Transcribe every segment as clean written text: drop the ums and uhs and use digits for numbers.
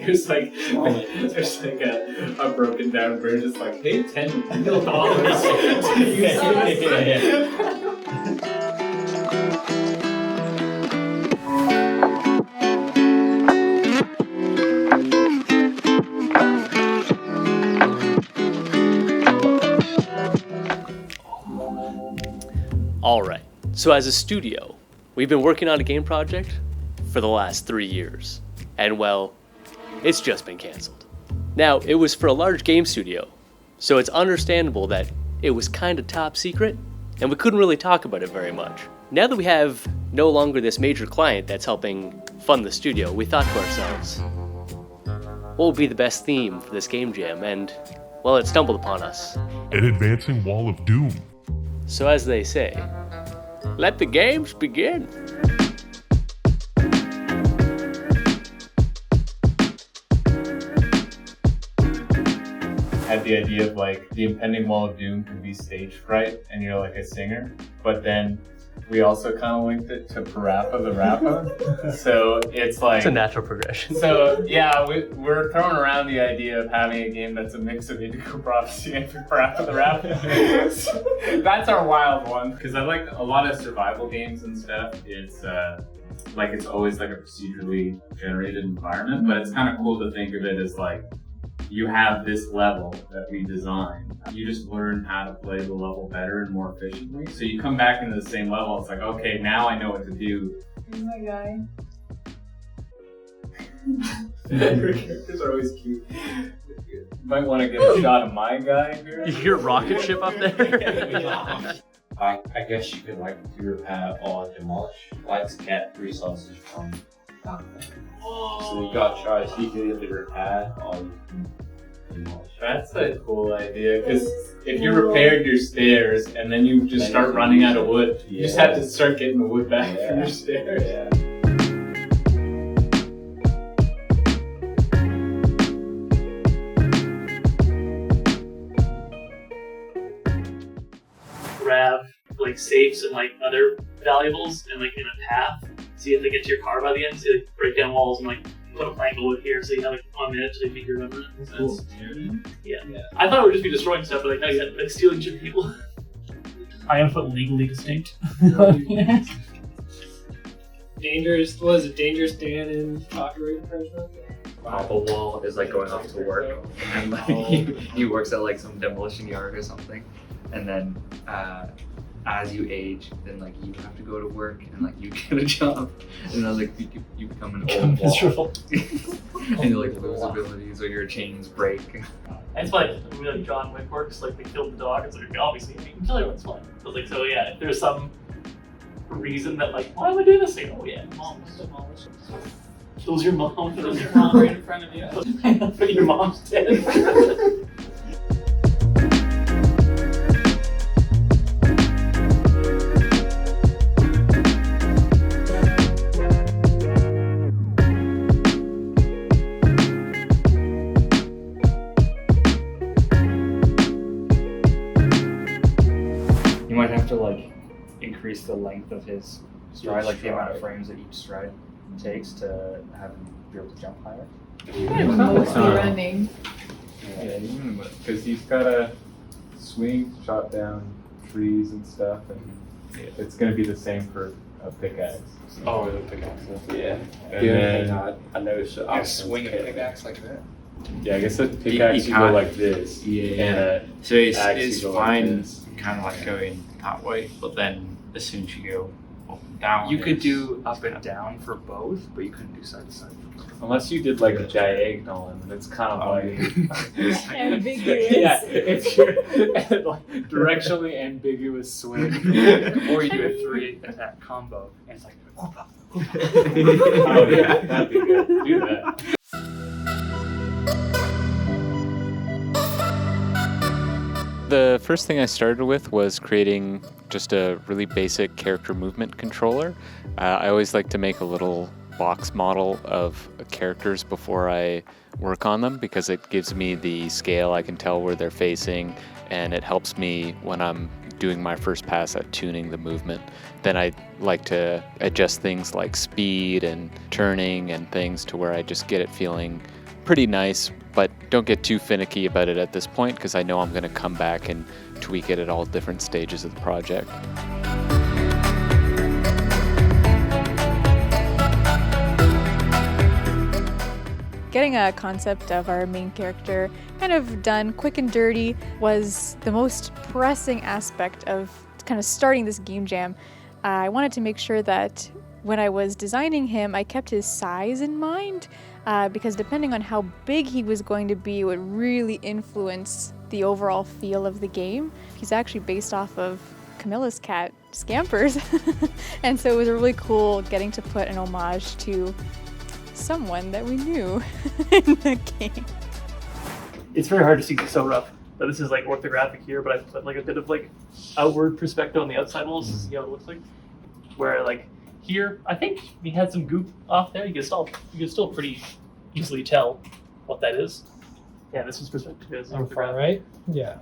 there's like a broken down bridge. It's like, hey, $10 real dollars to use this. Alright, so as a studio, we've been working on a game project for the last 3 years. And well, it's just been cancelled. Now, it was for a large game studio, so it's understandable that it was kind of top secret, and we couldn't really talk about it very much. Now that we have no longer this major client that's helping fund the studio, we thought to ourselves, what would be the best theme for this game jam? And, well, it stumbled upon us. An advancing wall of doom. So as they say, let the games begin. Had the idea of like the impending wall of doom could be stage fright and you're like a singer, but then we also kind of linked it to Parappa the Rappa. So it's like... It's a natural progression. So yeah, we're throwing around the idea of having a game that's a mix of Indigo Prophecy and Parappa the Rappa. So that's our wild one. Because I like a lot of survival games and stuff. It's it's always like a procedurally generated environment, but it's kind of cool to think of it as like, you have this level that we designed. You just learn how to play the level better and more efficiently. So you come back into the same level, it's like, okay, now I know what to do. Here's my guy. Your characters are always cute. You might want to get a shot of my guy here. You hear rocket ship up there? I guess you could do repair or demolish. Like to get resources from that thing. So you've got a choice, you can either repair or you can demolish. That's a cool idea, because if you repaired your stairs and then you just start running out of wood, you just have to start getting the wood back from your stairs. Yeah. Grab safes and other valuables and in a path. See if they get to your car by the end. So break down walls and put a plank of wood here, so you have 1 minute to beat your remnant. Cool. Yeah. I thought it would just be destroying stuff, but no, you had stealing shit people. I am put legally distinct. Dangerous Dan in copyright infringement? The wall is going off to work, and he works at some demolition yard or something, and then as you age, then you have to go to work and you get a job, and then you become an old wall, and you lose abilities or your chains break. And it's funny, John Wick works, they killed the dog, it's obviously you can kill everyone, it's fine. But so yeah, if there's some reason that why am I doing this thing? Oh yeah, mom was demolished. Kills your mom. Kills your mom right in front of you. But your mom's dead. You might have to increase the length of his stride, the amount of frames that each stride takes to have him be able to jump higher. Mostly running. Yeah, because he's got to swing, chop down trees and stuff, and it's going to be the same for a pickaxe. Oh, the pickaxe. Yeah. And then I noticed I swing a pickaxe like that. Yeah, I guess a pickaxe you go like this. Yeah. And so it's fine, kind of going that way, but then as soon as you go up and down, You could do up and down for both, but you couldn't do side to side. unless you did a diagonal, and it's kind of Ambiguous. yeah, it's your directionally ambiguous swing. Or you do a 3 attack combo, and it's whoop up. Oh yeah, that'd be good. Do that. The first thing I started with was creating just a really basic character movement controller. I always like to make a little box model of characters before I work on them because it gives me the scale. I can tell where they're facing, and it helps me when I'm doing my first pass at tuning the movement. Then I like to adjust things like speed and turning and things to where I just get it feeling pretty nice, but don't get too finicky about it at this point because I know I'm going to come back and tweak it at all different stages of the project. Getting a concept of our main character kind of done quick and dirty was the most pressing aspect of kind of starting this game jam. I wanted to make sure that when I was designing him, I kept his size in mind because depending on how big he was going to be, it would really influence the overall feel of the game. He's actually based off of Camilla's cat, Scampers. And so it was really cool getting to put an homage to someone that we knew in the game. It's very hard to see so rough. But this is like orthographic here, but I put like a bit of like outward perspective on the outside walls to see how it looks like. Where like here, I think we had some goop off there. You can still pretty easily tell what that is. Yeah, this is perspective. Is far right? Yeah.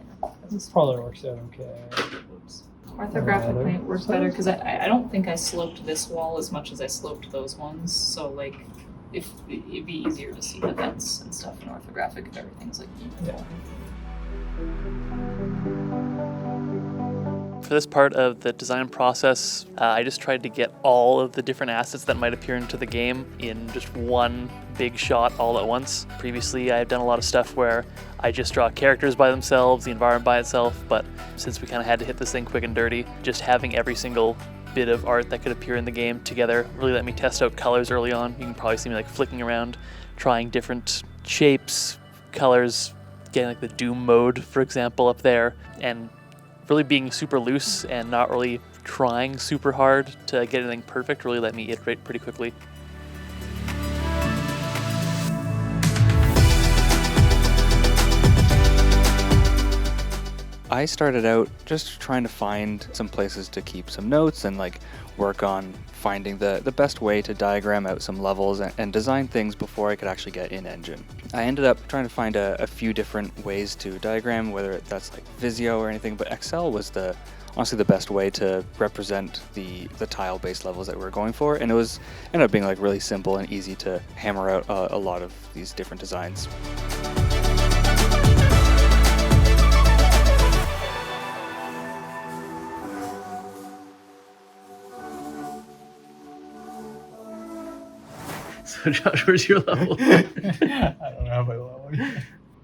This probably works out okay. Orthographically it works better because I don't think I sloped this wall as much as I sloped those ones. So like if it'd be easier to see the vents and stuff in orthographic if everything's like uniform. For this part of the design process, I just tried to get all of the different assets that might appear into the game in just one big shot all at once. Previously, I've done a lot of stuff where I just draw characters by themselves, the environment by itself, but since we kind of had to hit this thing quick and dirty, just having every single bit of art that could appear in the game together really let me test out colors early on. You can probably see me like flicking around, trying different shapes, colors, getting like the Doom mode, for example, up there, and really being super loose and not really trying super hard to get anything perfect really let me iterate pretty quickly. I started out just trying to find some places to keep some notes and like work on finding the best way to diagram out some levels and design things before I could actually get in engine. I ended up trying to find a few different ways to diagram, whether that's like Visio or anything, but Excel was honestly the best way to represent the tile-based levels that we were going for, and it ended up being like really simple and easy to hammer out a lot of these different designs. So Josh, where's your level? I don't have my level yet.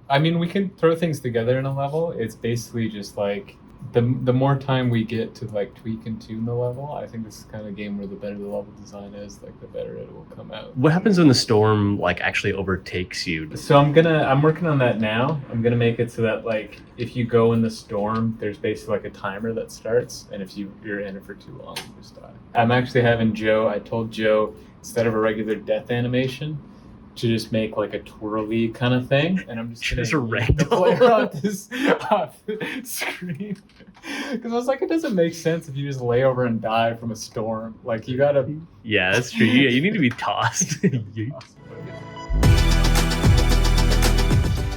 I mean, we can throw things together in a level. It's basically just like the more time we get to like tweak and tune the level, I think this is kind of a game where the better the level design is, like the better it will come out. What happens when the storm like actually overtakes you? So I'm working on that now. I'm gonna make it so that like if you go in the storm, there's basically like a timer that starts, and if you're in it for too long, you just die. I'm actually having I told Joe, instead of a regular death animation, to just make like a twirly kind of thing, and I'm just a ragdoll off the screen. Because I was like, it doesn't make sense if you just lay over and die from a storm. Like you gotta. Yeah, that's true. Yeah, you need to be tossed.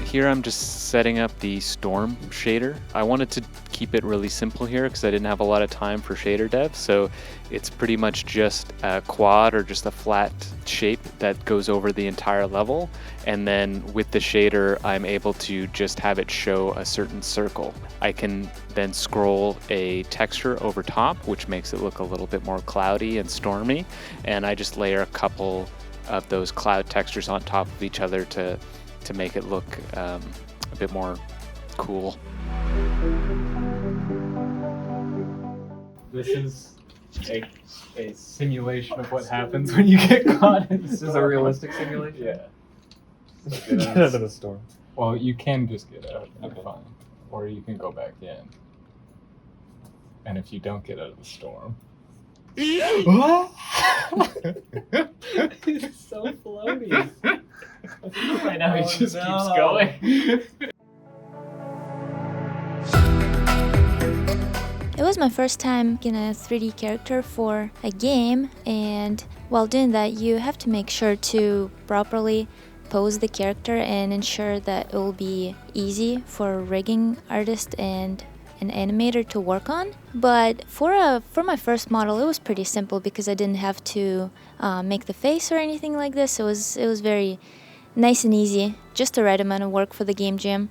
Here I'm just setting up the storm shader. I wanted to keep it really simple here because I didn't have a lot of time for shader dev, so it's pretty much just a quad or just a flat shape that goes over the entire level, and then with the shader I'm able to just have it show a certain circle. I can then scroll a texture over top, which makes it look a little bit more cloudy and stormy, and I just layer a couple of those cloud textures on top of each other to make it look a bit more cool. This is a simulation of what happens when you get caught in the storm. This is a realistic simulation? Yeah. Get out of the storm. Well, you can just get out. Okay. Fine. Or you can go back in. And if you don't get out of the storm... It's so floaty. Right now, it just keeps going. It was my first time making a 3D character for a game, and while doing that, you have to make sure to properly pose the character and ensure that it will be easy for a rigging artist and an animator to work on. But for my first model, it was pretty simple because I didn't have to make the face or anything like this. It was very Nice and easy, just the right amount of work for the game jam.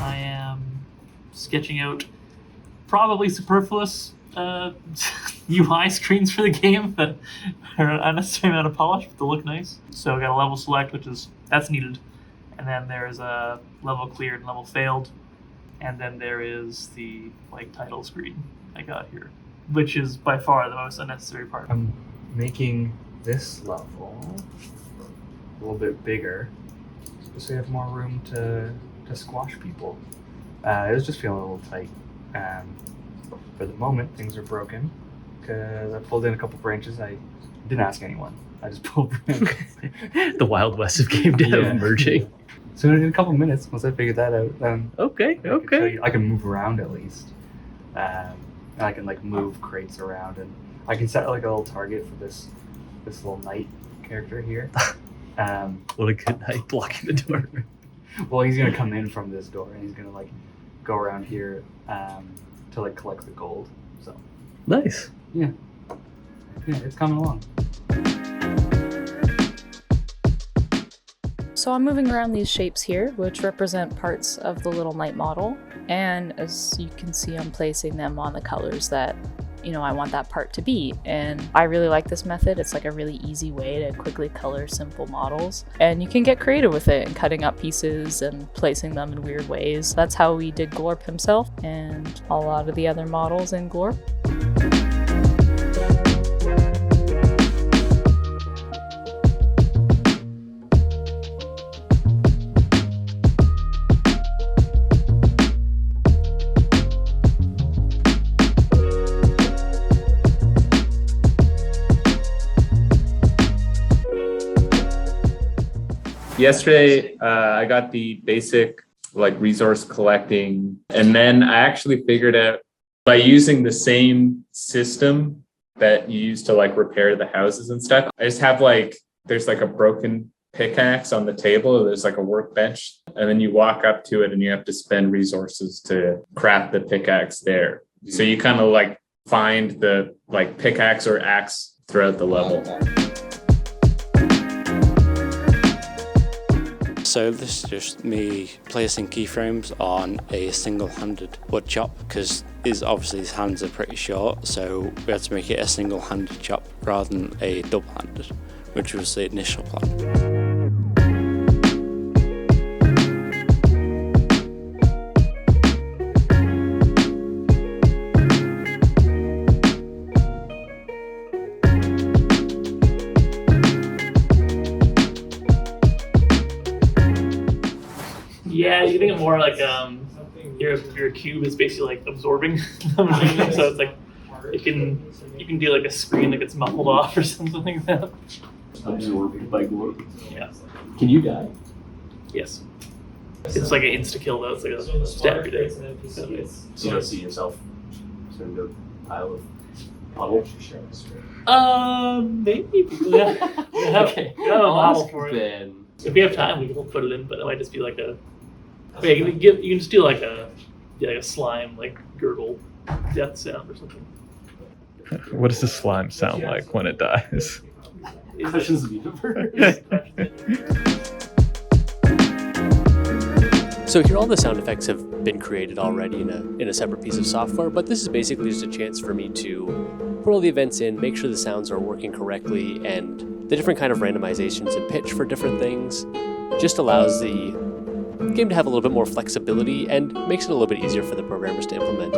I am sketching out probably superfluous UI screens for the game that are an unnecessary amount of polish, but they look nice. So I got a level select, that's needed, and then there's a level cleared and level failed, and then there is the title screen I got here, which is by far the most unnecessary part. I'm making this level a little bit bigger, just so you have more room to squash people. It was just feeling a little tight. For the moment, things are broken because I pulled in a couple branches. I didn't ask anyone. I just pulled branches. The Wild West of game dev merging. So in a couple minutes, once I figured that out, then Okay. I can move around at least. And I can move crates around, and I can set a little target for this little knight character here. What a good night blocking the door. Well, he's gonna come in from this door, and he's gonna go around here to collect the gold. So Nice. yeah, it's coming along. So I'm moving around these shapes here, which represent parts of the little knight model. And as you can see, I'm placing them on the colors that, I want that part to be. And I really like this method. It's a really easy way to quickly color simple models. And you can get creative with it and cutting up pieces and placing them in weird ways. That's how we did Glorp himself and a lot of the other models in Glorp. Yesterday, I got the basic resource collecting, and then I actually figured out by using the same system that you use to repair the houses and stuff. I just have there's a broken pickaxe on the table. There's a workbench, and then you walk up to it and you have to spend resources to craft the pickaxe there. So you kind of find the pickaxe or axe throughout the level. So this is just me placing keyframes on a single-handed wood chop, because obviously his hands are pretty short, so we had to make it a single-handed chop rather than a double-handed, which was the initial plan. Yeah, you think of more your cube is basically absorbing the machine, so it's you can do a screen that gets muffled off or something like that. Absorbed by Glorp. Yeah. Can you die? Yes. It's an insta kill though. It's a stab your day. So you don't see yourself sort of a pile of puddle? Maybe. Yeah. Okay. We have a model for it. Then. If we have time, we can put it in, but it might just be you can just do a slime gurgle death sound or something. What does the slime sound like when it dies? Questions of the universe. So here all the sound effects have been created already in a separate piece of software, but this is basically just a chance for me to put all the events in, make sure the sounds are working correctly, and the different kind of randomizations and pitch for different things just allows the game to have a little bit more flexibility and makes it a little bit easier for the programmers to implement.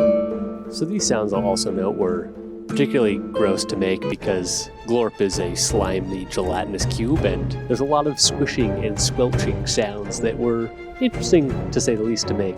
So these sounds, I'll also note, were particularly gross to make because Glorp is a slimy, gelatinous cube, and there's a lot of squishing and squelching sounds that were interesting, to say the least, to make.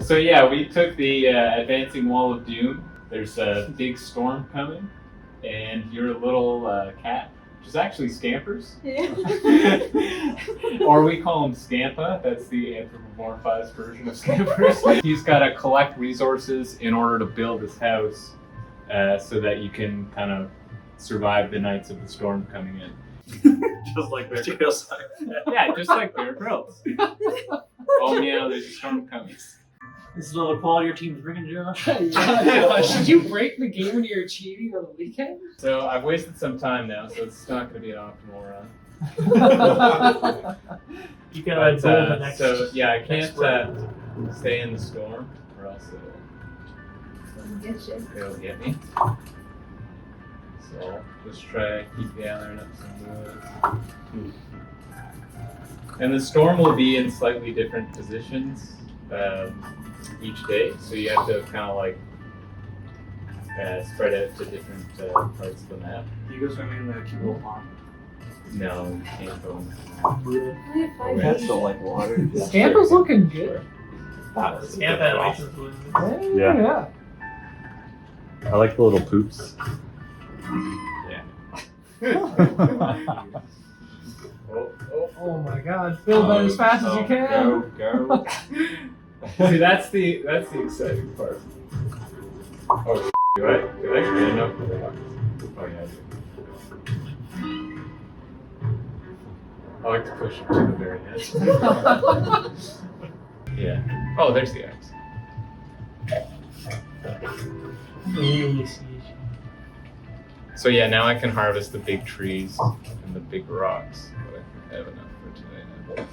So yeah, we took the advancing wall of doom. There's a big storm coming, and your little cat, which is actually Scampers, or we call him Scampa. That's the anthropomorphized version of Scampers. He's got to collect resources in order to build his house, so that you can kind of survive the nights of the storm coming in. Just like Bear Grylls. Yeah, just like Bear Grylls. Oh yeah, there's a storm coming. This is another quality your team's bringing, Josh. Should you break the game when you're cheating on the weekend? So I've wasted some time now, so it's not going to be an optimal run. You gotta goal the next. So yeah, I can't stay in the storm, or else it'll get me. So I'll just try to keep gathering up some wood. And the storm will be in slightly different positions each day, so you have to kind of like spread out to different parts of the map. You go swimming in the cute little pond. No, you can't go. Cats don't like water. Scamper's looking good. Scampa likes the blue. Yeah. I like the little poops. Yeah. Oh my God! Build that as fast as you can. Go. See, that's the exciting part. Oh, do I get enough? Oh yeah, I do. I like to push it to the very edge. Yeah. Oh, there's the axe. So yeah, now I can harvest the big trees and the big rocks. But I think I have enough for today now.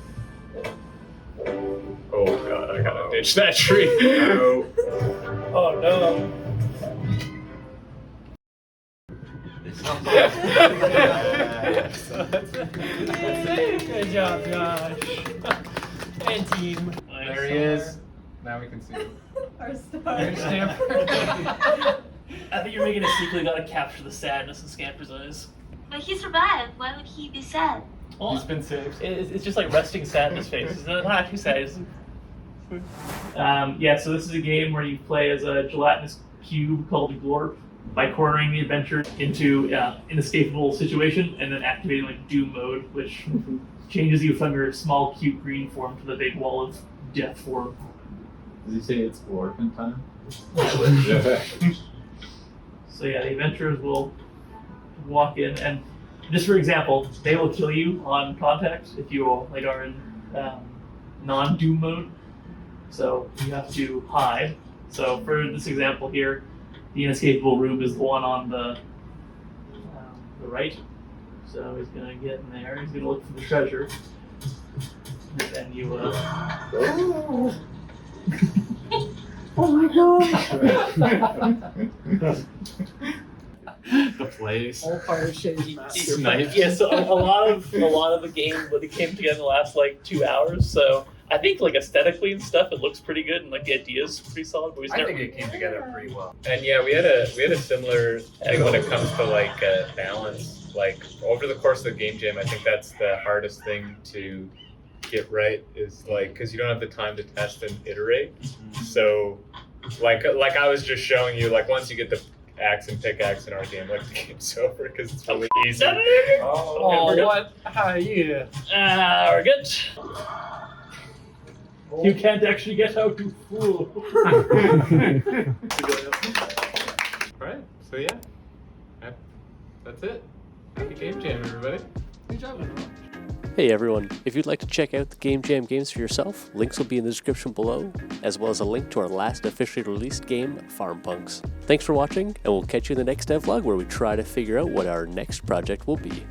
Oh god, I gotta ditch that tree. No. Oh no. Good job, Josh. And team. There he is. Now we can see him. Our star. I think you're making a sequel. You gotta capture the sadness in Scamper's eyes. But he survived. Why would he be sad? Well, He's been saved. it's just like resting sad in his face. It's not actually sad. Yeah, so this is a game where you play as a gelatinous cube called a glorp by cornering the adventure into an inescapable situation and then activating like Doom mode, which changes you from your small cute green form to the big wall of death form. Did you say it's glorpin time? So yeah, the adventurers will walk in, and just for example, they will kill you on contact if you like are in non-Doom mode. So you have to hide. So for this example here, the inescapable room is the one on the right. So he's gonna get in there. He's gonna look for the treasure, and then you. Oh my God! The place. All fire shades master. Snipe. Yeah, so a lot of the game, but it came together in the last like 2 hours. So I think like aesthetically and stuff, it looks pretty good, and like the idea is pretty solid. But I think it came together pretty well. And yeah, we had a similar thing when it comes to like balance. Like over the course of the game jam, I think that's the hardest thing to get right is like because you don't have the time to test and iterate. So like I was just showing you, like once you get the axe and pickaxe in our game, like the game's over because it's really easy. Oh, what? How are you? We're good. You can't actually get out, you fool. Right. So yeah, that's it. Happy game jam, everybody. Good job, everyone. Hey everyone, if you'd like to check out the Game Jam games for yourself, links will be in the description below, as well as a link to our last officially released game, Farm Punks. Thanks for watching, and we'll catch you in the next devlog where we try to figure out what our next project will be.